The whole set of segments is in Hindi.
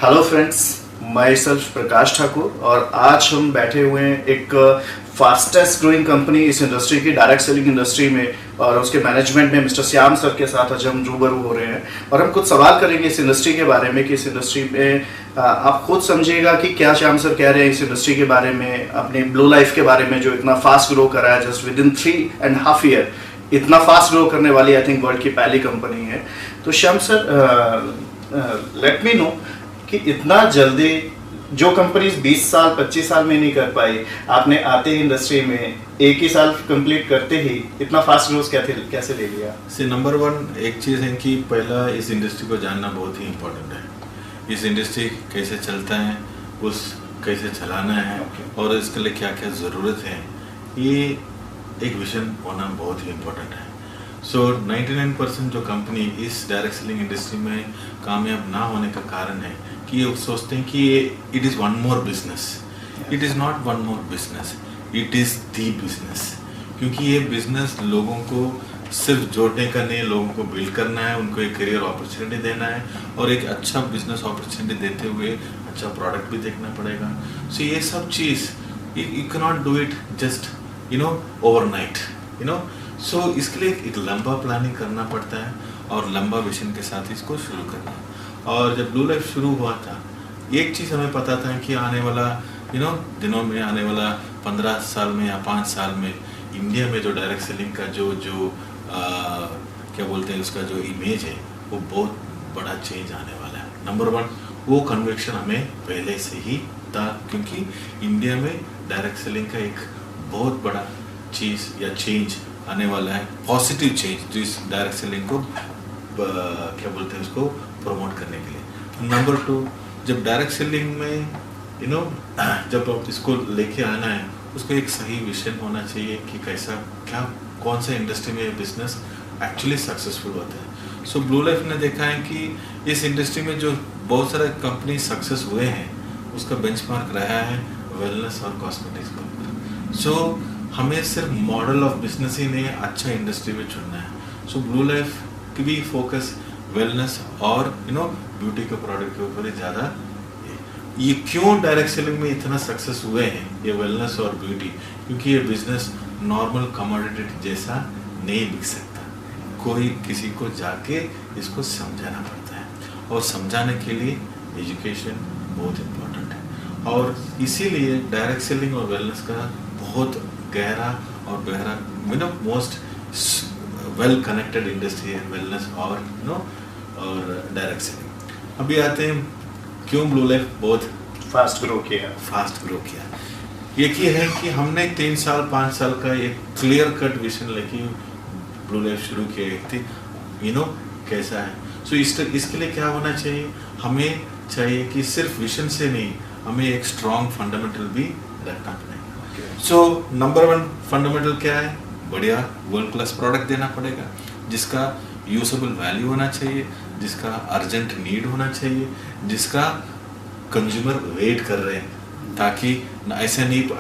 Hello friends, my self Prakash Thakur और आज हम बैठे हुए हैं एक फास्टेस्ट ग्रोइंग कंपनी इस इंडस्ट्री की, डायरेक्ट सेलिंग इंडस्ट्री में, और उसके मैनेजमेंट में मिस्टर श्याम सर के साथ आज हम रूबरू हो रहे हैं और हम कुछ सवाल करेंगे इस इंडस्ट्री के बारे में कि इस इंडस्ट्री में आप खुद समझिएगा कि क्या श्याम सर कह रहे हैं इस इंडस्ट्री के बारे में, अपने ब्लू लाइफ के बारे में जो इतना फास्ट ग्रो कर रहा है जस्ट विद इन 3.5 ईयर। इतना फास्ट ग्रो करने वाली आई थिंक वर्ल्ड की पहली कंपनी है। तो Shyam sir, let me know कि इतना जल्दी जो कंपनीज 20 साल 25 साल में नहीं कर पाई, आपने आते ही इंडस्ट्री में एक ही साल कंप्लीट करते ही इतना फास्ट ग्रोथ कैसे ले लिया? नंबर वन एक चीज़ है कि पहला इस इंडस्ट्री को जानना बहुत ही इम्पोर्टेंट है। इस इंडस्ट्री कैसे चलता है, उस कैसे चलाना है और इसके लिए क्या क्या ज़रूरत है, ये एक विजन होना बहुत ही इम्पोर्टेंट है। 99% जो कंपनी इस डायरेक्ट सेलिंग इंडस्ट्री में कामयाब ना होने का कारण है कि ये सोचते हैं कि it is one more business. It is not one more business, it is the business. क्योंकि ये बिजनेस लोगों को सिर्फ जोड़ने का नहीं, लोगों को बिल्ड करना है, उनको एक करियर अपॉर्चुनिटी देना है और एक अच्छा बिजनेस अपॉर्चुनिटी देते हुए अच्छा प्रोडक्ट भी देखना पड़ेगा। ये सब चीज़ you can not do it just overnight. इसके लिए एक लंबा प्लानिंग करना पड़ता है और लंबा विजन के साथ इसको शुरू करना। और जब ब्लू लाइफ शुरू हुआ था, एक चीज़ हमें पता था कि आने वाला दिनों में, आने वाला 15 साल में या 5 साल में इंडिया में जो डायरेक्ट सेलिंग का जो क्या बोलते हैं उसका जो इमेज है वो बहुत बड़ा चेंज आने वाला है। नंबर वन वो कन्विक्शन हमें पहले से ही था, क्योंकि इंडिया में डायरेक्ट सेलिंग का एक बहुत बड़ा चीज़ या चेंज आने वाला है, पॉजिटिव चेंज, जो इस डायरेक्ट सेलिंग को क्या बोलते हैं उसको प्रमोट करने के लिए। नंबर टू, जब डायरेक्ट सेलिंग में जब आप इसको लेके आना है, उसको एक सही विजन होना चाहिए कि कौन सा इंडस्ट्री में बिजनेस एक्चुअली सक्सेसफुल होता है। ब्लू लाइफ ने देखा है कि इस इंडस्ट्री में जो बहुत सारे कंपनी सक्सेस हुए हैं उसका बेंचमार्क रहा है वेलनेस और कॉस्मेटिक्स का। हमें सिर्फ मॉडल ऑफ बिजनेस ही नहीं, अच्छा इंडस्ट्री में चुनना है। ब्लू लाइफ की भी फोकस वेलनेस और ब्यूटी के प्रोडक्ट के ऊपर ही ज़्यादा। ये क्यों डायरेक्ट सेलिंग में इतना सक्सेस हुए हैं ये वेलनेस और ब्यूटी? क्योंकि ये बिजनेस नॉर्मल कमोडिटी जैसा नहीं बिक सकता, कोई किसी को जाके इसको समझाना पड़ता है और समझाने के लिए एजुकेशन बहुत इम्पोर्टेंट है। और इसीलिए डायरेक्ट सेलिंग और वेलनेस का बहुत गहरा और मोस्ट वेल कनेक्टेड इंडस्ट्री है वेलनेस और डायरेक्ट सेलिंग। अभी आते हैं क्यों ब्लू लाइफ बहुत फास्ट ग्रो किया। एक ही है कि हमने 3 साल 5 साल का एक क्लियर कट विजन लेके ब्लू लाइफ शुरू किया थी। कैसा है इसके लिए क्या होना चाहिए? हमें चाहिए कि सिर्फ विजन से नहीं, हमें एक स्ट्रॉन्ग फंडामेंटल भी रखना पड़ेगा। नंबर वन फंडामेंटल क्या है? बढ़िया वर्ल्ड क्लास प्रोडक्ट देना पड़ेगा जिसका यूजेबल वैल्यू होना चाहिए, जिसका अर्जेंट नीड होना चाहिए, जिसका कंज्यूमर वेट कर रहे हैं, ताकि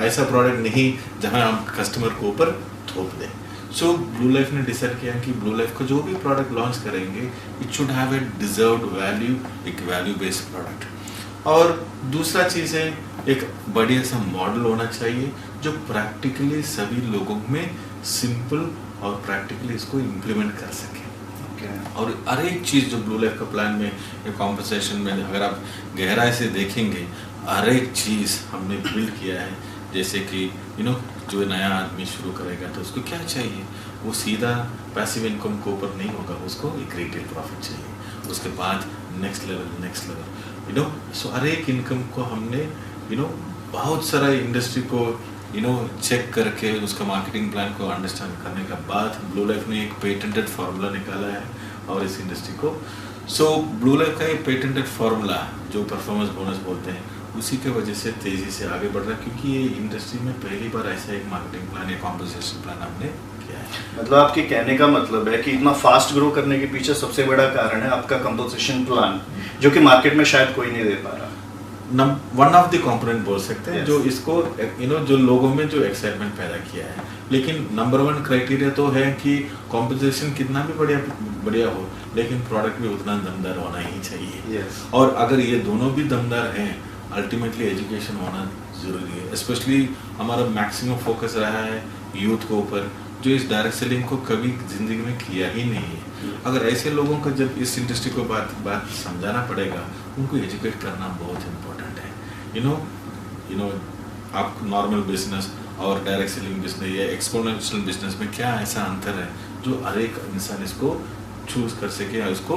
ऐसा प्रोडक्ट नहीं जहां हम कस्टमर को ऊपर थोप दें। ब्लू लाइफ ने डिसाइड किया कि ब्लू लाइफ को जो भी प्रोडक्ट लॉन्च करेंगे it should have a deserved value, एक वैल्यू बेस्ड प्रोडक्ट। और दूसरा चीज़ है एक बढ़िया सा मॉडल होना चाहिए जो प्रैक्टिकली सभी लोगों में सिंपल और प्रैक्टिकली इसको इम्प्लीमेंट कर सके। और हर एक चीज़ जो ब्लू लाइफ का प्लान में या कॉम्पनसेशन में अगर आप गहराई से देखेंगे, हर एक चीज़ हमने बिल्ड किया है। जैसे कि जो नया आदमी शुरू करेगा तो उसको क्या चाहिए? वो सीधा पैसिव इनकम के ऊपर नहीं होगा, उसको एक रिटेल प्रॉफिट चाहिए, उसके बाद नेक्स्ट लेवल। हर एक इनकम को हमने बहुत सारा इंडस्ट्री को चेक करके उसका मार्केटिंग प्लान को अंडरस्टैंड करने के बाद ब्लू लाइफ ने एक पेटेंटेड फार्मूला निकाला है और इस इंडस्ट्री को ब्लू लाइफ का एक पेटेंटेड फार्मूला जो परफॉर्मेंस बोनस बोलते हैं, उसी के वजह से तेज़ी से आगे बढ़ रहा है, क्योंकि ये इंडस्ट्री में पहली बार ऐसा एक मार्केटिंग प्लान या कॉम्पोजिशन प्लान हमने किया है। मतलब आपके कहने का मतलब है कि इतना फास्ट ग्रो करने के पीछे सबसे बड़ा कारण है आपका कंपोजिशन प्लान, जो कि मार्केट में शायद कोई नहीं दे पा रहा। वन ऑफ द कंपोनेंट बोल सकते हैं, Yes. जो इसको जो लोगों में जो एक्साइटमेंट पैदा किया है। लेकिन नंबर 1 क्राइटेरिया तो है कि कॉम्पोजिशन कितना भी बढ़िया हो, लेकिन प्रोडक्ट भी उतना दमदार होना ही चाहिए। Yes. और अगर ये दोनों भी दमदार हैं, अल्टीमेटली एजुकेशन होना जरूरी है। स्पेशली हमारा मैक्सिमम फोकस रहा है यूथ के ऊपर, जो इस डायरेक्ट सेलिंग को कभी जिंदगी में किया ही नहीं है। अगर ऐसे लोगों को जब इस इंडस्ट्री को बात समझाना पड़ेगा, उनको एजुकेट करना बहुत इम्पोर्टेंट है। यू नो आप नॉर्मल बिजनेस और डायरेक्ट सेलिंग बिजनेस या एक्सपोनेंशियल बिजनेस में क्या ऐसा अंतर है जो हर एक इंसान इसको चूज कर सके या इसको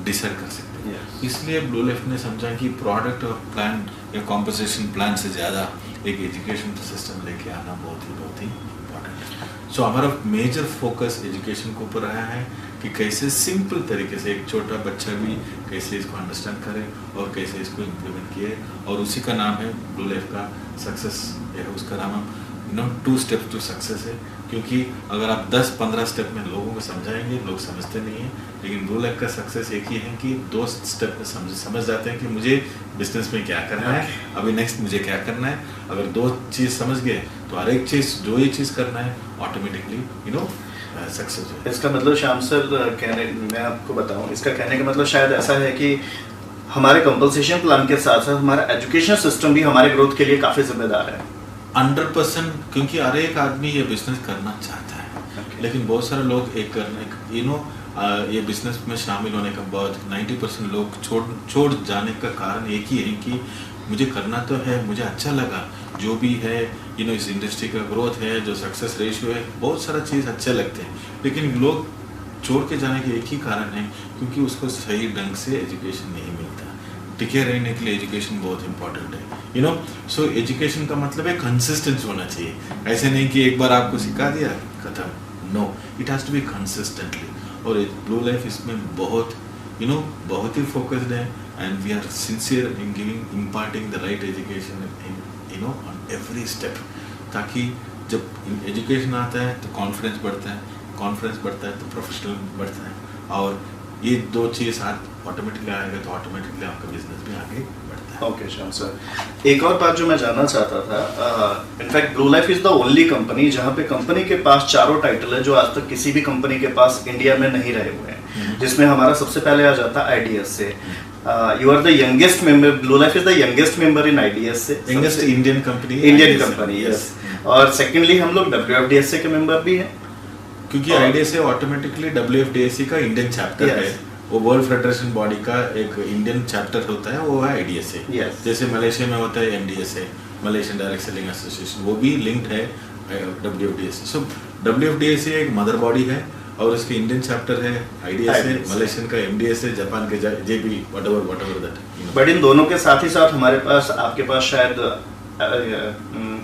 डिसाइड कर सकते हैं। Yes. इसलिए ब्लू लेफ्ट ने समझा कि प्रोडक्ट और प्लान या कॉम्पोजिशन प्लान से ज़्यादा एक एजुकेशन सिस्टम लेके आना बहुत ही इम्पोर्टेंट है। सो हमारा मेजर फोकस एजुकेशन के ऊपर रहा है कि कैसे सिंपल तरीके से एक छोटा बच्चा भी कैसे इसको अंडरस्टैंड करे और कैसे इसको इम्प्लीमेंट किए, और उसी का नाम है ब्लू लेफ्ट का सक्सेस है। उसका नाम 2 स्टेप्स टू सक्सेस है, क्योंकि अगर आप 10-15 स्टेप में लोगों को समझाएंगे, लोग समझते नहीं हैं। लेकिन ब्लू लेफ्ट का सक्सेस एक ही है कि 2 स्टेप में समझ जाते हैं कि मुझे बिजनेस में क्या करना है, अभी नेक्स्ट मुझे क्या करना है। अगर 2 चीज़ समझ गए तो हर एक चीज़ जो ये चीज़ करना है ऑटोमेटिकली सक्सेस है। इसका मतलब श्याम सर मैं आपको बताऊं, इसका कहने का मतलब शायद ऐसा है कि हमारे कंपनसेशन प्लान के साथ साथ हमारा एजुकेशन सिस्टम भी हमारे ग्रोथ के लिए काफ़ी जिम्मेदार है। 100%, क्योंकि हर एक आदमी ये बिजनेस करना चाहता है। लेकिन बहुत सारे लोग ये बिजनेस में शामिल होने के बाद 90% लोग छोड़ जाने का कारण एक ही है कि मुझे करना तो है, मुझे अच्छा लगा जो भी है, इस इंडस्ट्री का ग्रोथ है, जो सक्सेस रेशियो है, बहुत सारा चीज़ अच्छे लगते हैं। लेकिन लोग छोड़ के जाने के एक ही कारण है, क्योंकि उसको सही ढंग से एजुकेशन नहीं मिलता। टिके रहने के लिए एजुकेशन बहुत इंपॉर्टेंट है। सो एजुकेशन का मतलब है कंसिस्टेंस होना चाहिए। ऐसे नहीं कि एक बार आपको सिखा दिया खत्म, no, it has to be consistently. और ब्लू लाइफ इसमें बहुत ही फोकस्ड है, and we are sincere in imparting the right education on every step, ताकि जब एजुकेशन आता है तो कॉन्फिडेंस बढ़ता है, कॉन्फिडेंस बढ़ता है तो प्रोफेशनल बढ़ता है, और ये 2 चीज़ साथ ऑटोमेटिकली आएगा तो ऑटोमेटिकली आपका बिजनेस भी आगे बढ़ता है। ओके श्याम सर, एक और बात जो मैं जानना चाहता था, in fact blue Life is the only company जहाँ पे कंपनी के पास 4 टाइटल है जो आज तक किसी भी कंपनी के पास इंडिया में नहीं रहे हुए हैं, जिसमें हमारा सबसे पहले आ जाता है IDS से। You are the youngest member, Blue Life is the youngest member in IDS से, यंगेस्ट इंडियन कंपनी, यस। और सेकेंडली हम लोग WFDSA के मेंबर भी हैं, क्योंकि IDSA ऑटोमेटिकली WFDSA का इंडियन चैप्टर है। वो वर्ल्ड फेडरेशन बॉडी का एक इंडियन चैप्टर होता है, वो है IDSA। जैसे मलेशिया में होता है MDSA, Malaysian direct Selling association, वो भी लिंक्ड है WFDSA। सो WFDSA एक मदर बॉडी है, और उसके इंडियन चैप्टर है IDSA, मलेशियन का MDSA, जापान के JB, whatever that। But in दोनों के साथ ही साथ हमारे पास, आपके पास शायद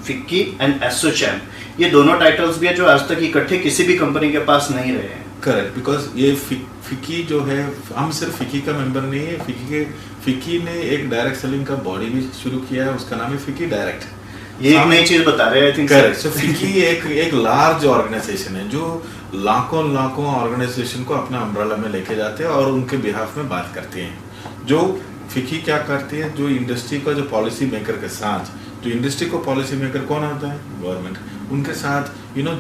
फिक्की एंड एसोचैम, ये दोनों टाइटल्स भी है जो आज तक इकट्ठे किसी भी कंपनी के पास नहीं रहे हैं। करेक्ट, बिकॉज ये फिक्की जो है, हम सिर्फ फिक्की का मेंबर नहीं है। फिक्की ने एक डायरेक्ट सेलिंग का बॉडी भी शुरू किया है, उसका नाम है फिक्की डायरेक्ट। ये एक नई चीज बता रहे हैं, I think. Correct. So FICCI एक लार्ज ऑर्गेनाइजेशन है जो लाखों ऑर्गेनाइजेशन को अपना अम्ब्रेला में लेके जाते हैं और उनके बिहाफ में बात करते हैं। जो फिक्की क्या करती है, जो इंडस्ट्री का जो पॉलिसी मेकर के साथ, जो इंडस्ट्री को पॉलिसी मेकर कौन होता है, गवर्नमेंट, उनके साथ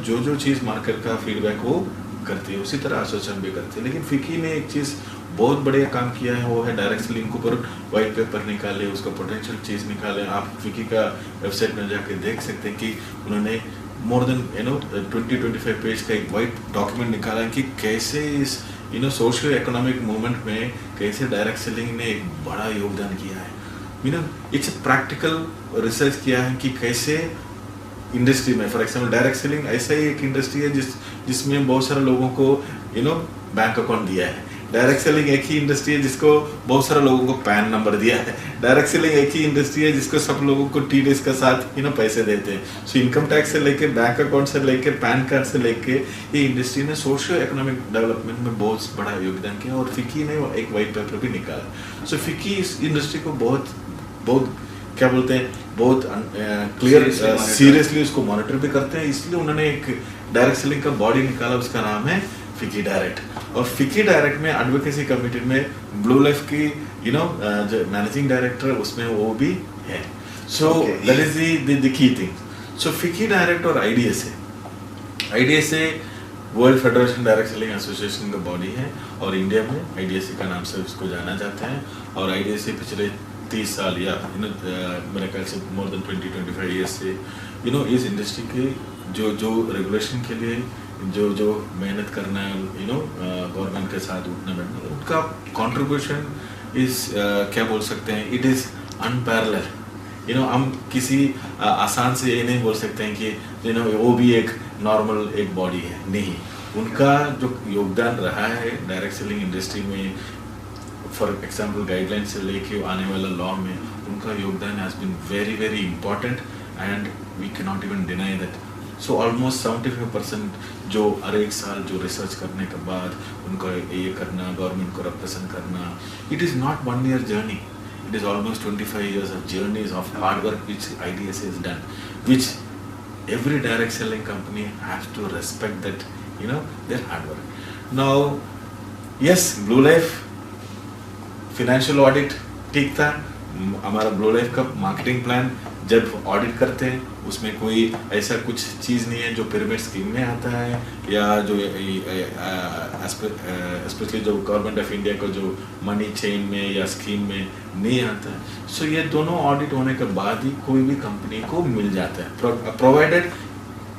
जो चीज़ मार्केट का फीडबैक वो करती है, उसी तरह एसोसिएशन भी करती है। लेकिन फिक्की ने एक चीज़ बहुत बढ़िया काम किया है, वो है डायरेक्ट सेलिंग के ऊपर वाइट पेपर निकाले, उसका पोटेंशियल चीज़ निकाले। आप फिक्की का वेबसाइट में जाके देख सकते हैं कि उन्होंने मोर देन 20-25 पेज का एक वाइट डॉक्यूमेंट निकाला है कि कैसे इस सोशियो इकोनॉमिक मूवमेंट में कैसे डायरेक्ट सेलिंग ने एक बड़ा योगदान किया है। इट्स प्रैक्टिकल रिसर्च किया है कि कैसे इंडस्ट्री में, फॉर एग्जाम्पल डायरेक्ट सेलिंग ऐसा ही एक इंडस्ट्री है जिसमें बहुत सारे लोगों को बैंक अकाउंट दिया है। डायरेक्ट सेलिंग एक ही इंडस्ट्री है जिसको बहुत सारे लोगों को पैन नंबर दिया है। डायरेक्ट सेलिंग एक ही इंडस्ट्री है जिसको सब लोगों को TDS के साथ पैसे देते हैं। सो इनकम टैक्स से लेकर, बैंक अकाउंट से लेकर, पैन कार्ड से लेकर, ये इंडस्ट्री ने सोशियो इकोनॉमिक डेवलपमेंट में बहुत बड़ा योगदान किया, और फिक्की ने एक वाइट पेपर भी निकाला। सो फिक्की इस इंडस्ट्री को बहुत क्या बोलते हैं, बहुत क्लियर सीरियसली उसको मॉनिटर भी करते हैं। इसलिए उन्होंने एक डायरेक्ट सेलिंग का बॉडी निकाला, उसका नाम है फिकी डायरेक्ट, और फिकी डायरेक्ट में एडवोकेसी कमेटी में ब्लू लाइफ की जो मैनेजिंग डायरेक्टर उसमें वो भी है। So that is the key thing. सो फिकी डायरेक्ट और IDSA World Federation Direct Selling Association का बॉडी है, और इंडिया में आईडीएसए का नाम से उसको जाना जाता है। और आईडीएसए पिछले 30 साल या मेरे ख्याल से मोर देन 20-25 ईयर्स से इस इंडस्ट्री के जो रेगुलेशन के लिए जो मेहनत करना है गवर्नमेंट के साथ उठना बैठना, उनका कंट्रीब्यूशन इस क्या बोल सकते हैं, इट इज़ अनपैरेलल। हम किसी आसान से ये नहीं बोल सकते हैं कि वो भी एक नॉर्मल एक बॉडी है, नहीं। उनका जो योगदान रहा है डायरेक्ट सेलिंग इंडस्ट्री में, फॉर एग्जांपल गाइडलाइन से लेके आने वाला लॉ में, उनका योगदान has been very very important and we can not even deny that. So almost 75% जो हर एक साल जो रिसर्च करने के बाद उनको ये करना, गवर्नमेंट को रिप्रेजेंट करना, it is not 1 year journey, it is almost 25 years of journeys of hard work which IDSA has done, which every direct selling company has to respect that, their hard work. Now, yes, Blue Life financial audit ठीक था। हमारा ब्लू लाइफ का मार्केटिंग प्लान जब ऑडिट करते हैं उसमें कोई ऐसा कुछ चीज़ नहीं है जो पिरामिड स्कीम में आता है, या जो स्पेशली जो गवर्नमेंट ऑफ इंडिया को जो मनी चेन में या स्कीम में नहीं आता है। सो ये दोनों ऑडिट होने के बाद ही कोई भी कंपनी को मिल जाता है, प्रोवाइडेड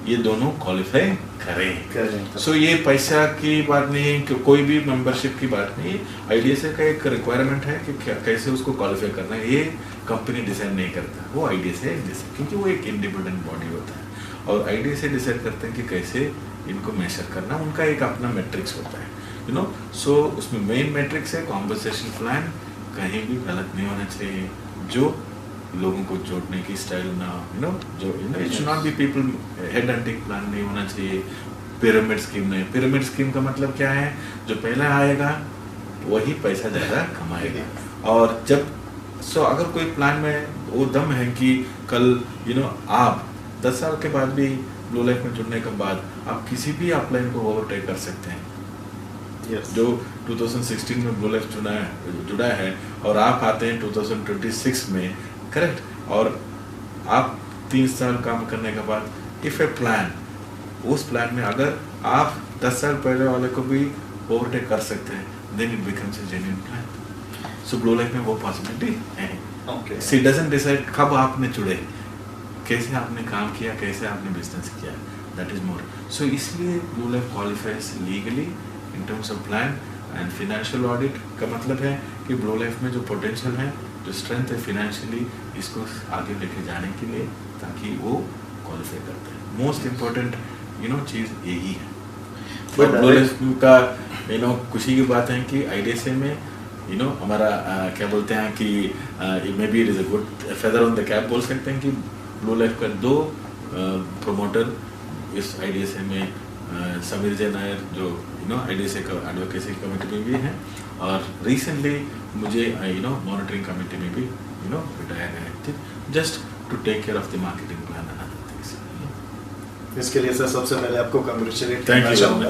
ये दोनों क्वालिफाई करें। सो ये पैसा की बात नहीं है, कोई भी मेंबरशिप की बात नहीं है। आईडीएसए का एक रिक्वायरमेंट है कि कैसे उसको क्वालिफाई करना है, ये कंपनी डिसाइड नहीं करता, वो आईडीएसए क्योंकि वो एक इंडिपेंडेंट बॉडी होता है, और आईडीएसए डिसाइड करते हैं कि कैसे इनको मेजर करना, उनका एक अपना मैट्रिक्स होता है। सो उसमें मेन मैट्रिक्स है कॉम्पनसेशन प्लान, कहीं भी गलत नहीं होना चाहिए, जो लोगों को जोड़ने की स्टाइल ना जो it should not be people head hunting plan नहीं होना चाहिए, पिरामिड स्कीम नहीं। पिरामिड स्कीम का मतलब क्या है, जो पहला आएगा वही पैसा ज़्यादा कमाएगा, और जब अगर कोई प्लान में वो दम है कि कल आप 10 साल के बाद भी ब्लू लाइफ में जुड़ने के बाद आप किसी भी अपलाइन को ओवरटेक कर सकते हैं। जो 2016 में ब्लू लाइफ जुड़ा है और आप आते हैं 2026 में, करेक्ट, और आप 3 साल काम करने के बाद इफ ए प्लान, उस प्लान में अगर आप 10 साल पहले वाले को भी ओवरटेक कर सकते हैं, then it becomes a genuine plan. So Blue Life में वो पॉसिबिलिटी है। सी डजंट डिसाइड कब आपने जुड़े, कैसे आपने काम किया, कैसे आपने बिजनेस किया, दैट इज मोर। सो इसलिए Blue Life qualifies legally in terms of plan and financial audit का मतलब है कि ब्लू लाइफ में जो पोटेंशियल है, जो स्ट्रेंथ है फाइनेंशियली, इसको आगे लेके जाने के लिए, ताकि वो क्वालिफाई करते हैं। मोस्ट इम्पोर्टेंट चीज़ यही है। बट ब्लू लाइफ का खुशी की बात है कि आईडीएसए में हमारा क्या बोलते हैं कि may be it is a good feather on the cap बोल सकते हैं कि ब्लू लाइफ का 2 प्रमोटर इस आईडीएसए में, समीर जय नायर जो आईडीएसए का एडवोकेसी कमेटी में भी हैं, और रिसेंटली मुझे मॉनिटरिंग कमेटी में भी बिठाया गया है, just to take care of the marketing plan and other things. इसके लिए सर सबसे पहले आपको कंग्रेचुलेट करना चाहूँगा,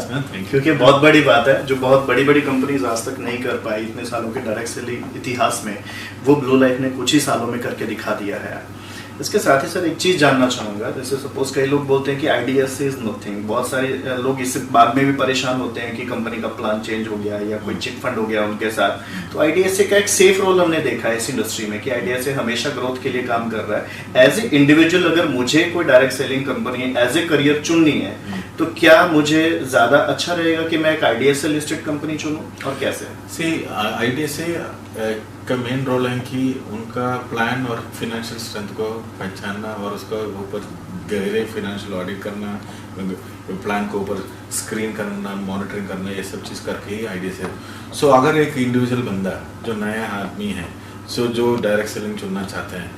क्योंकि बहुत बड़ी बात है, जो बहुत बड़ी बड़ी कंपनीज आज तक नहीं कर पाई इतने सालों के डायरेक्ट सेलिंग इतिहास में, वो ब्लू लाइफ ने कुछ ही सालों में करके दिखा दिया है। इसके साथ ही सर एक चीज़ जानना चाहूँगा, जैसे सपोज कई लोग बोलते हैं कि आईडीएसए इज नथिंग, बहुत सारे लोग इससे बाद में भी परेशान होते हैं कि कंपनी का प्लान चेंज हो गया या कोई चिट फंड हो गया उनके साथ। तो आईडीएसए का एक सेफ रोल हमने देखा है इस इंडस्ट्री में कि आईडीएसए हमेशा ग्रोथ के लिए काम कर रहा है। एज ए इंडिविजुअल अगर मुझे कोई direct selling company as a career चुननी है, तो क्या मुझे ज़्यादा अच्छा रहेगा कि मैं एक आईडीएसए लिस्टेड कंपनी चुनूँ, और कैसे? आईडीएसए का मेन रोल है कि उनका प्लान और फाइनेंशियल स्ट्रेंथ को पहचानना और उसका ऊपर गहरे फाइनेंशियल ऑडिट करना, प्लान को ऊपर स्क्रीन करना, मॉनिटरिंग करना, ये सब चीज़ करके ही आईडीएसए। सो अगर एक इंडिविजुअल बंदा जो नया आदमी है, जो डायरेक्ट सेलिंग चुनना चाहते हैं,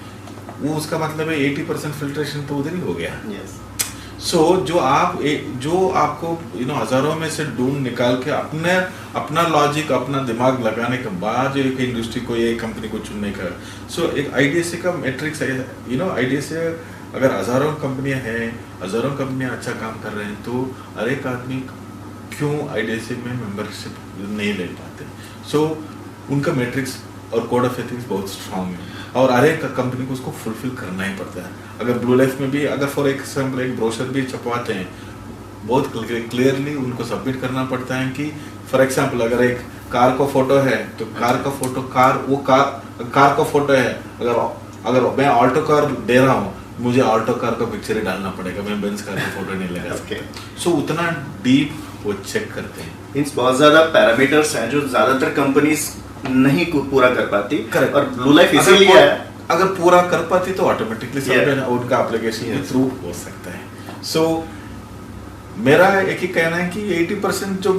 वो उसका मतलब है 80% फिल्ट्रेशन तो उधर ही हो गया। सो जो आपको हज़ारों में से ढूंढ निकाल के अपना लॉजिक, अपना दिमाग लगाने के बाद जो एक इंडस्ट्री को, एक कंपनी को चुनने का, एक आईडीएसए का मैट्रिक्स है। आईडीएसए अगर हज़ारों कंपनियां हैं, हज़ारों कंपनियां अच्छा काम कर रहे हैं, तो हर एक आदमी क्यों आईडीएससी में मेंबरशिप नहीं ले पाते। सो उनका मैट्रिक्स और कोड ऑफ एथिक्स बहुत स्ट्रांग है और हर एक कंपनी को उसको फुलफिल करना ही पड़ता है। अगर ब्लू लाइफ में भी अगर फॉर एग्जाम्पल एक ब्रोशर भी छपवाते हैं, बहुत क्लियरली उनको सबमिट करना पड़ता है कि फॉर एग्जाम्पल अगर एक कार का फोटो है तो कार का फोटो कार का फोटो है, अगर मैं ऑल्टो कार दे रहा हूँ मुझे ऑल्टो कार का पिक्चर ही डालना पड़ेगा, मैं बेंज कार का फोटो नहीं लगा सकता। सो उतना डीप वो चेक करते हैं। मींस बहुत ज्यादा पैरामीटर्स हैं जो ज्यादातर कंपनीज नहीं पूरा कर पाती। Correct. और ब्लू लाइफ इसीलिए है, अगर पूरा कर पाती तो ऑटोमेटिकली उनका एप्लीकेशन थ्रू हो सकता है। सो मेरा एक ही कहना है कि 80% जो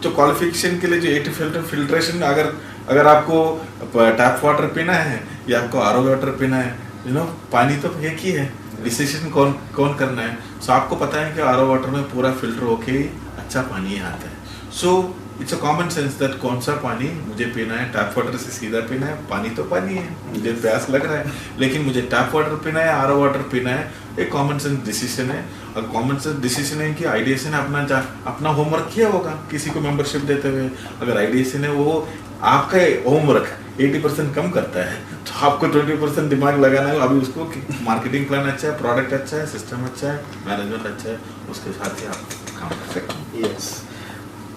जो क्वालिफिकेशन के लिए जो 80 फिल्ट्रेशन, अगर आपको टैप वाटर पीना है या आपको आरओ वाटर पीना है, पानी तो एक ही है, डिसीजन कौन करना है। सो आपको पता है कि आरओ वाटर में पूरा फिल्टर होके अच्छा पानी आता है। So it's a common sense that कौन सा पानी मुझे पीना है, टैप वाटर से सीधा पीना है, पानी तो पानी है, मुझे प्यास लग रहा है लेकिन मुझे टैप वाटर पीना है, आरओ वाटर पीना है, एक कॉमन सेंस डिसीजन है। और कॉमन सेंस डिसीजन है कि आईडीएससी ने अपना होमवर्क किया होगा किसी को मेंबरशिप देते हुए। अगर आईडीएससी ने वो आपका होमवर्क 80% कम करता है तो आपको 20% दिमाग लगाना है। अभी उसको मार्केटिंग प्लान अच्छा है, प्रोडक्ट अच्छा है, सिस्टम अच्छा है, मैनेजमेंट अच्छा है, उसके साथ ही आप काम कर सकते हैं। यस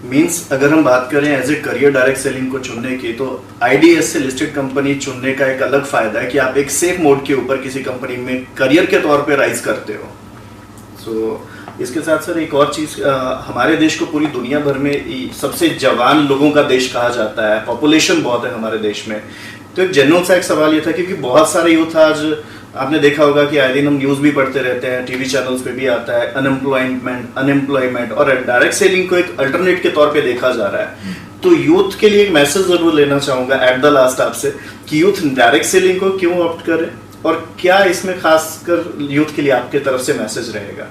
मींस अगर हम बात करें as a career direct selling को चुनने की, तो आईडीएस से लिस्टेड कंपनी चुनने का एक अलग फायदा है कि आप एक सेफ मोड के ऊपर किसी कंपनी में करियर के तौर पे राइज करते हो। सो इसके साथ सर एक और चीज़, हमारे देश को पूरी दुनिया भर में सबसे जवान लोगों का देश कहा जाता है, पॉपुलेशन बहुत है हमारे देश में। तो एक जनरल सा एक सवाल ये था, क्योंकि बहुत सारे यूथ आज आपने देखा होगा कि आए दिन हम न्यूज़ भी पढ़ते रहते हैं, टीवी चैनल्स पे भी आता है अनएम्प्लॉयमेंट और डायरेक्ट सेलिंग को एक अल्टरनेट के तौर पे देखा जा रहा है। तो यूथ के लिए एक मैसेज जरूर लेना चाहूँगा एट द लास्ट आपसे कि यूथ डायरेक्ट सेलिंग को क्यों ऑप्ट करें और क्या इसमें खासकर यूथ के लिए आपके तरफ से मैसेज रहेगा।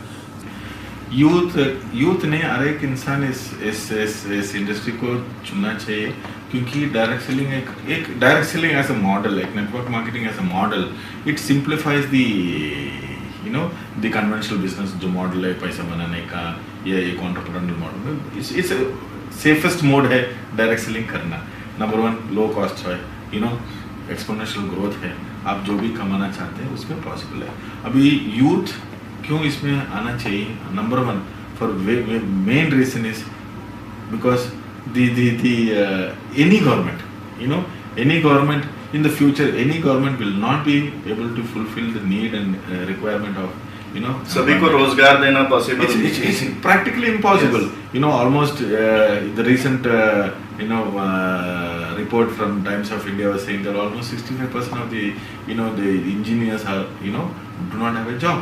यूथ ने हर एक इंसान इस इंडस्ट्री को चुनना चाहिए, क्योंकि डायरेक्ट सेलिंग एक direct selling as a model, एक network marketing as a model, it simplifies the conventional business जो मॉडल है पैसा बनाने का या एक entrepreneurial model. It's safest mode है डायरेक्ट सेलिंग करना। नंबर 1 लो कॉस्ट है, एक्सपोनेंशियल ग्रोथ है, आप जो भी कमाना चाहते हैं उसमें पॉसिबल है। अभी यूथ क्यों इसमें आना चाहिए? Number 1 for main reason is because any government in the future, any government will not be able to fulfill the need and requirement of सभी को रोजगार देना possible, it's practically impossible. Yes. Almost the recent report from Times of India was saying that almost 65% of the engineers are do not have a job.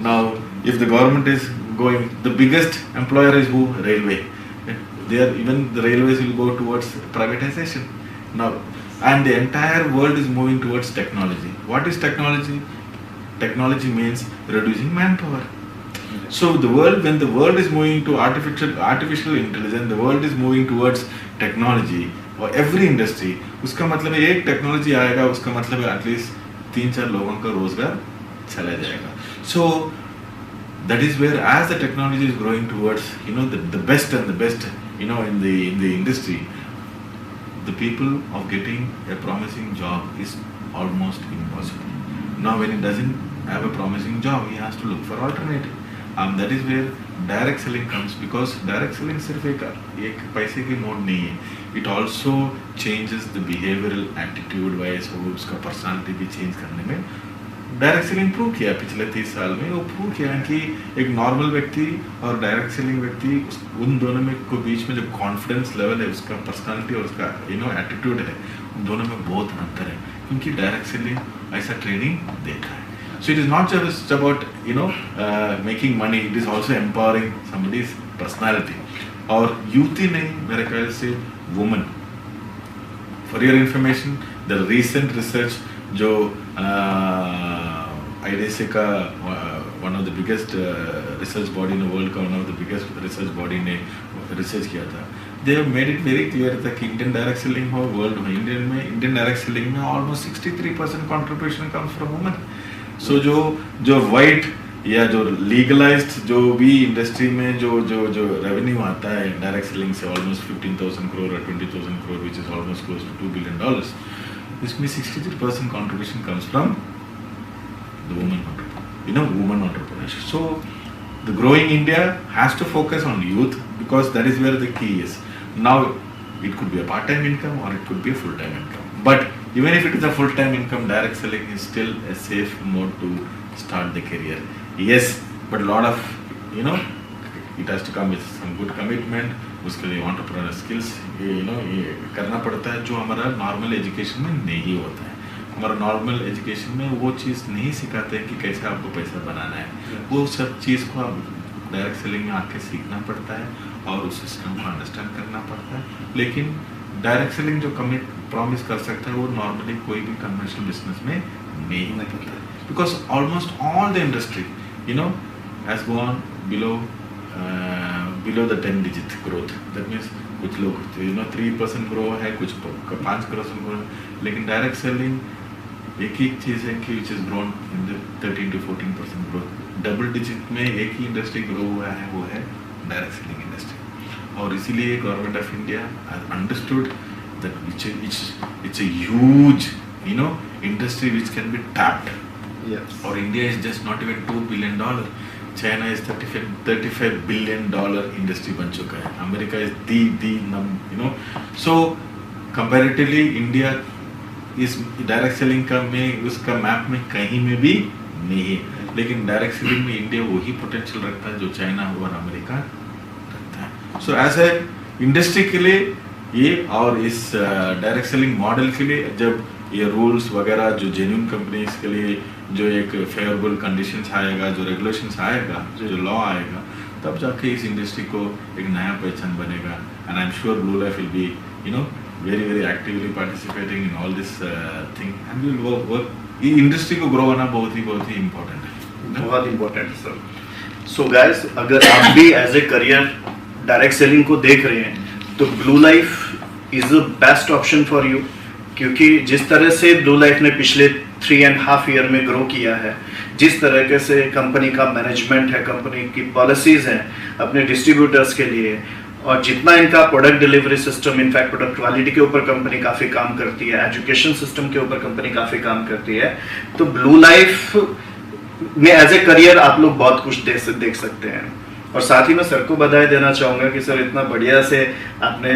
Now if the government is going, the biggest employer is who? Railway. Even the railways will go towards privatization now, and the entire world is moving towards technology. What is technology? Technology means reducing manpower. So when the world is moving to artificial intelligence, the world is moving towards technology or every industry, उसका मतलब है एक टेक्नोलॉजी आएगा, उसका मतलब है एटलीस्ट 3-4 लोगों का रोजगार चला जाएगा। So that is where, as the technology is growing towards the best and the best in the industry, the people of getting a promising job is almost impossible. Now when he doesn't have a promising job, he has to look for alternative. That is where direct selling comes, because direct selling सिर्फ एक पैसे की मोड नहीं है, it also changes the behavioral attitude wise, उसका personality भी change करने में डायरेक्ट सेलिंग प्रूव किया पिछले 30 साल में। वो प्रूव किया कि एक नॉर्मल व्यक्ति और डायरेक्ट सेलिंग व्यक्ति, उन दोनों में को बीच में जो कॉन्फिडेंस लेवल है, उसका पर्सनालिटी और उसका एटीट्यूड है, उन दोनों में बहुत अंतर है, क्योंकि डायरेक्ट सेलिंग ऐसा ट्रेनिंग देता है। So it is not just about making money, it is also empowering somebody's personality. और यूथ ही नहीं, मेरे ख्याल से women. For your information, the recent research जो आईडीएससी का one of the biggest research body in the world का one of the biggest research body ने रिसर्च किया था, they have made it very clear था कि इंडियन डायरेक्ट सेलिंग हो, वर्ल्ड में इंडियन डायरेक्ट सेलिंग में almost 63% contribution comes from women. So जो वाइट या जो लीगलाइज्ड जो भी इंडस्ट्री में जो जो जो रेवेन्यू आता है डायरेक्ट सेलिंग से ऑलमोस्ट 15,000 करोड़ और 20,000 crore which is almost close to $2 billion, इसमें 63% contribution comes from the woman entrepreneurship. So the growing India has to focus on youth because that is where the key is. Now it could be a part-time income or it could be a full-time income. But even if it is a full-time income, direct selling is still a safe mode to start the career. Yes, but a lot of, it has to come with some good commitment. उसके लिए entrepreneur skills, ये करना पड़ता है जो हमारा नॉर्मल एजुकेशन में नहीं होता है. हमारा नॉर्मल एजुकेशन में वो चीज़ नहीं सिखाते हैं कि कैसे आपको पैसा बनाना है. वो सब चीज़ को आप डायरेक्ट सेलिंग में आके सीखना पड़ता है और उस सिस्टम को अंडरस्टैंड करना पड़ता है. लेकिन डायरेक्ट सेलिंग जो प्रॉमिस कर सकता है वो नॉर्मली कोई भी कन्वेंशनल बिजनेस में नहीं करता है. Because almost all the industry has gone below the 10 digit growth. That means कुछ लोग 3% ग्रो है, कुछ 5% ग्रो है. लेकिन डायरेक्ट सेलिंग एक ही चीज़ है कि which is grown in the 13 to 14% growth. Double digit में एक ही इंडस्ट्री ग्रो हुआ है, वो है डायरेक्ट सेलिंग इंडस्ट्री. और इसीलिए government of India has understood that it's a huge industry which can be tapped. और India is just not even $2 billion. China is $35 billion industry बन चुका है. America is the so comparatively India इस डायरेक्ट सेलिंग का में उसका मैप में कहीं में भी नहीं है. लेकिन डायरेक्ट सेलिंग में इंडिया वही पोटेंशियल रखता है जो चाइना और अमेरिका रखता है. सो एज ए इंडस्ट्री के लिए ये और इस डायरेक्ट सेलिंग मॉडल के लिए जब ये रूल्स वगैरह जो जेन्युइन कंपनीज के लिए जो एक फेवरेबल कंडीशंस आएगा, जो रेगुलेशंस आएगा, जो लॉ आएगा, तब जाके इस इंडस्ट्री को एक नया पहचान बनेगा. And I am sure blue life will be very very actively participating in all this thing and we will work. ये इंडस्ट्री को ग्रो होना बहुत ही इम्पोर्टेंट है. बहुत इम्पोर्टेंट है सर. सो गाइस, अगर आप भी as a career direct selling को देख रहे हैं तो Blue Life is the best option for you. क्योंकि जिस तरह से ब्लू लाइफ ने पिछले 3.5 ईयर में ग्रो किया है, जिस तरह से कंपनी का मैनेजमेंट है, कंपनी की पॉलिसीज हैं अपने डिस्ट्रीब्यूटर्स के लिए, और जितना इनका product delivery system, in fact product quality के ऊपर कंपनी काफ़ी काम करती है, एजुकेशन सिस्टम के ऊपर कंपनी काफ़ी काम करती है, तो ब्लू लाइफ में एज ए करियर आप लोग बहुत कुछ देख सकते हैं. और साथ ही मैं सर को बधाई देना चाहूँगा कि सर इतना बढ़िया से आपने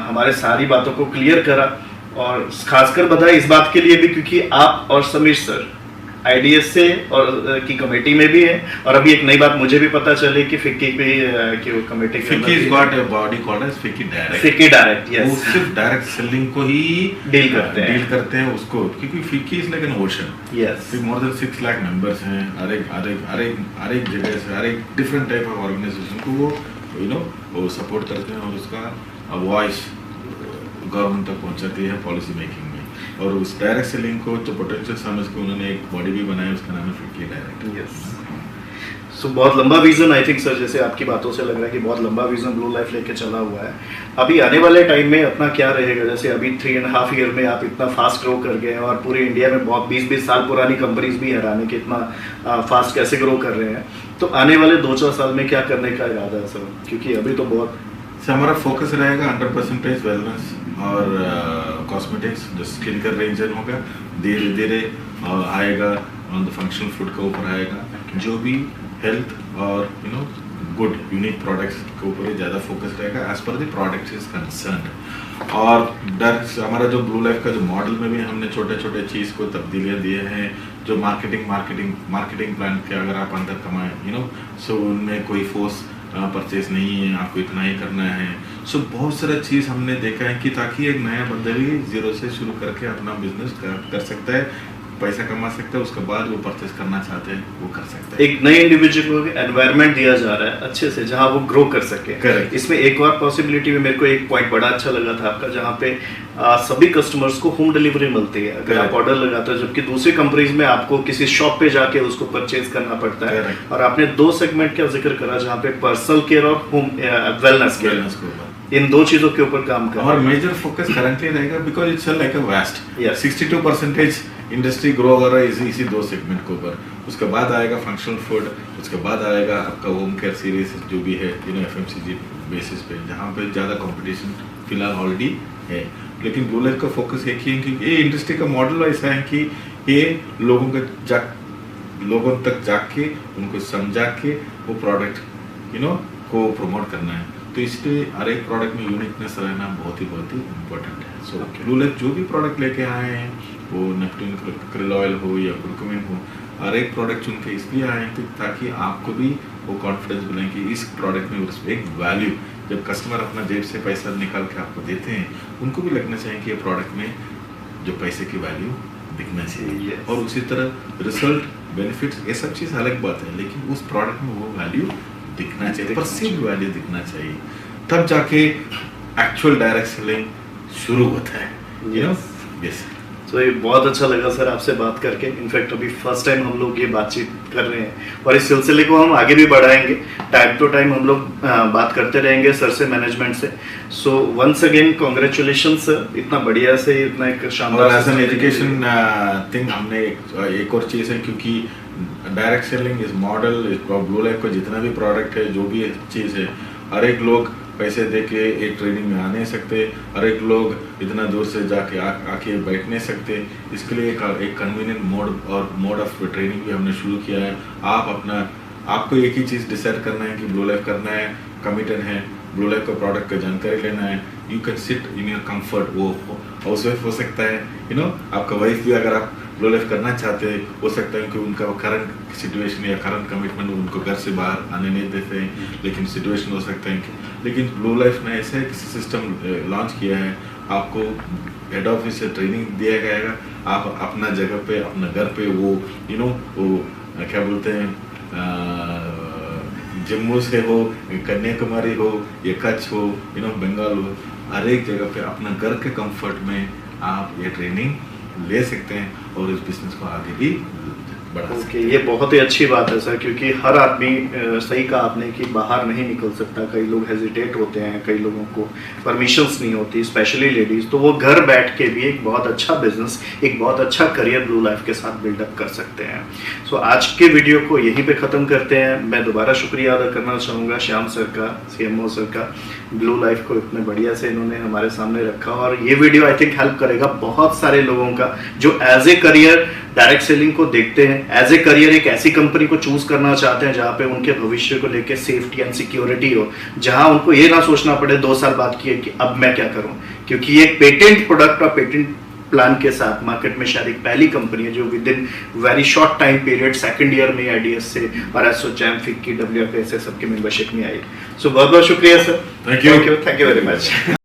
हमारे सारी बातों को क्लियर करा. और खासकर बधाई इस बात के लिए भी क्योंकि आप और समीर सर आईडीएस से और की कमेटी में भी है. और अभी एक नई बात मुझे भी पता चली कि फिक्की की वो committee FICCI is got a body called as FICCI direct. Yes, वो सिर्फ डायरेक्ट सेलिंग को ही डील करते हैं उसको, क्योंकि FICCI is like an ocean. Yes, more than 6 lakh members हैं. हर एक जगह से हर एक डिफरेंट टाइप ऑफ ऑर्गेनाइजेशन को वो सपोर्ट करते हैं और उसका वॉइस गवर्नमेंट तक पहुंचाती है पॉलिसी मेकिंग में. और उस डायरेक्ट सेलिंग को जो पोटेंशियल समझ के उन्होंने एक बॉडी भी बनाया, उसका नाम है फिक्की डायरेक्ट. यस. सो बहुत लंबा विजन, आई थिंक सर, जैसे आपकी बातों से लग रहा है कि बहुत लंबा विजन ब्लू लाइफ लेके चला हुआ है. अभी आने वाले टाइम में अपना क्या रहेगा? जैसे अभी 3.5 ईयर में आप इतना फास्ट ग्रो कर गए हैं और पूरे इंडिया में बहुत 20-20 साल पुरानी कंपनीज भी हैरानी कि इतना फास्ट कैसे ग्रो कर रहे हैं. तो आने वाले 2-4 साल में क्या करने का इरादा है सर? क्योंकि अभी तो बहुत हमारा फोकस रहेगा 100% वेलनेस और कॉस्मेटिक्स, जो स्किन का रेंजर होगा, धीरे धीरे आएगा ऑन द फंक्शनल फूड के ऊपर आएगा. जो भी हेल्थ और गुड यूनिक प्रोडक्ट्स के ऊपर ही ज़्यादा फोकस रहेगा as per the product is concern. और हमारा जो ब्लू लाइफ का जो मॉडल में भी हमने छोटे छोटे चीज़ को तब्दीलियाँ दिए हैं. जो मार्केटिंग प्लान के अगर आप अंदर कमाएं सो उनमें कोई फोर्स परचेज नहीं है, आपको इतना ही करना है. सो बहुत सारा चीज़ हमने देखा है कि ताकि एक नया बंदा भी जीरो से शुरू करके अपना बिजनेस कर सकता है, पैसा कमा सकता है, उसके बाद वो परचेज करना चाहते हैं वो कर सकते हैं. एक नए इंडिविजुअल को एनवायरनमेंट दिया जा रहा है अच्छे से जहां वो ग्रो कर सके. Correct. इसमें एक और पॉसिबिलिटी में मेरे को एक पॉइंट बड़ा अच्छा लगा था आपका, जहां पे सभी कस्टमर्स को होम डिलीवरी मिलती है अगर आप ऑर्डर लगाते हो, जबकि दूसरी कंपनीज में आपको किसी शॉप पे जाके उसको परचेज करना पड़ता है. Correct. और आपने 2 सेगमेंट का जिक्र करा जहाँ पे पर्सनल केयर और होम वेलनेस केयर, इन 2 चीजों के ऊपर काम कर. और मेजर फोकस करंटली रहेगा because it's like a vast. Yes. 62% industry grow कर रहा है इसी 2 सेगमेंट के ऊपर. उसके बाद आएगा फंक्शनल फूड, उसके बाद आएगा आपका होम केयर सीरीज जो भी है FMCG बेसिस पे, जहाँ पे ज़्यादा कंपटीशन फिलहाल ऑलरेडी है। लेकिन ब्लू लाइफ का फोकस एक ही है कि ये इंडस्ट्री का मॉडल ऐसा है कि ये लोगों तक जाके उनको समझा के वो प्रोडक्ट को प्रमोट करना है। तो इसलिए हर एक प्रोडक्ट में यूनिकनेस रहना बहुत ही इम्पोर्टेंट है। सो ब्लू लाइफ जो भी प्रोडक्ट लेके आए हैं, वो नेपटून krill ऑयल हो या कुरकुमिन हो, हर एक प्रोडक्ट चुन के इसलिए आए हैं ताकि आपको भी वो कॉन्फिडेंस मिले कि इस प्रोडक्ट में एक वैल्यू, जब कस्टमर अपना जेब से पैसा निकाल के आपको देते हैं, उनको भी लगना चाहिए कि ये प्रोडक्ट में जो पैसे की वैल्यू दिखना चाहिए। और उसी तरह रिजल्ट, बेनिफिट्स, ये सब चीज़ अलग बात है, लेकिन उस प्रोडक्ट में वो वैल्यू दिखना चाहिए, परसीव्ड वैल्यू दिखना चाहिए, तब जाके एक्चुअल डायरेक्ट सेलिंग शुरू होता है। यस। तो ये बहुत अच्छा लगा सर आपसे बात करके। इनफैक्ट अभी फर्स्ट टाइम हम लोग ये बातचीत कर रहे हैं और इस सिलसिले को हम आगे भी बढ़ाएंगे। टाइम टू टाइम हम लोग बात करते रहेंगे सर से, मैनेजमेंट से। So once again congratulation sir, इतना बढ़िया से, इतना एक शानदार एज एन एजुकेशन थिंग हमने एक और चीज़ है, क्योंकि डायरेक्ट सेलिंग इस मॉडल, ब्लू लाइफ का जितना भी प्रोडक्ट है, जो भी चीज़ है, हर एक लोग पैसे दे के एक ट्रेनिंग में आ नहीं सकते, हर एक लोग इतना दूर से जाके आके बैठ नहीं सकते। इसके लिए एक कन्वीनियंट मोड ऑफ ट्रेनिंग भी हमने शुरू किया है। आपको एक ही चीज़ डिसाइड करना है कि ब्लू लाइफ करना है, कमिटेड है, ब्लू लाइफ का प्रोडक्ट का जानकारी लेना है। You can sit in your comfort. वो हाउस वाइफ हो सकता है, आपका वाइफ भी अगर आप ब्लू लाइफ करना चाहते हैं, हो सकता है कि उनका करंट सिचुएशन या करंट कमिटमेंट उनको घर से बाहर आने नहीं देते हैं, लेकिन सिचुएशन हो सकता है कि, लेकिन ब्लू लाइफ ने ऐसा किसी सिस्टम लॉन्च किया है, आपको हेड ऑफिस से ट्रेनिंग दिया जाएगा, आप अपना जगह पे, अपना घर पे वो क्या बोलते हैं, जम्मू से हो, कन्याकुमारी हो या कच्छ हो, बंगाल हो, हर एक जगह पे अपना घर के कंफर्ट में आप ये ट्रेनिंग ले सकते हैं और इस बिजनेस को आगे भी बढ़ा सकते हैं। ये बहुत ही अच्छी बात है सर, क्योंकि हर आदमी, सही कहा आपने कि बाहर नहीं निकल सकता, कई लोग हेजिटेट होते हैं, कई लोगों को परमिशंस नहीं होती, स्पेशली लेडीज़, तो वो घर बैठ के भी एक बहुत अच्छा बिजनेस, एक बहुत अच्छा करियर ब्लू लाइफ के साथ बिल्डअप कर सकते हैं। सो आज के वीडियो को यहीं पे ख़त्म करते हैं। मैं दोबारा शुक्रिया अदा करना चाहूँगा श्याम सर का, CMO सर का, ब्लू लाइफ को इतने बढ़िया से इन्होंने हमारे सामने रखा। और ये वीडियो आई थिंक हेल्प करेगा बहुत सारे लोगों का जो as a career direct selling को देखते हैं, एज ए करियर एक ऐसी कंपनी को चूज करना चाहते हैं जहां पे उनके भविष्य को लेके सेफ्टी एंड सिक्योरिटी हो, जहां उनको ये ना सोचना पड़े 2 साल बाद कि अब मैं क्या करूं, क्योंकि ये पेटेंट प्रोडक्ट और पेटेंट प्लान के साथ मार्केट में शायद एक पहली कंपनी है जो with in very short time period second year में IDS से और एसोचैम, फिक्की, WFA से सबके मेंबरशिप में आई। सो बहुत बहुत शुक्रिया sir. Thank you very much.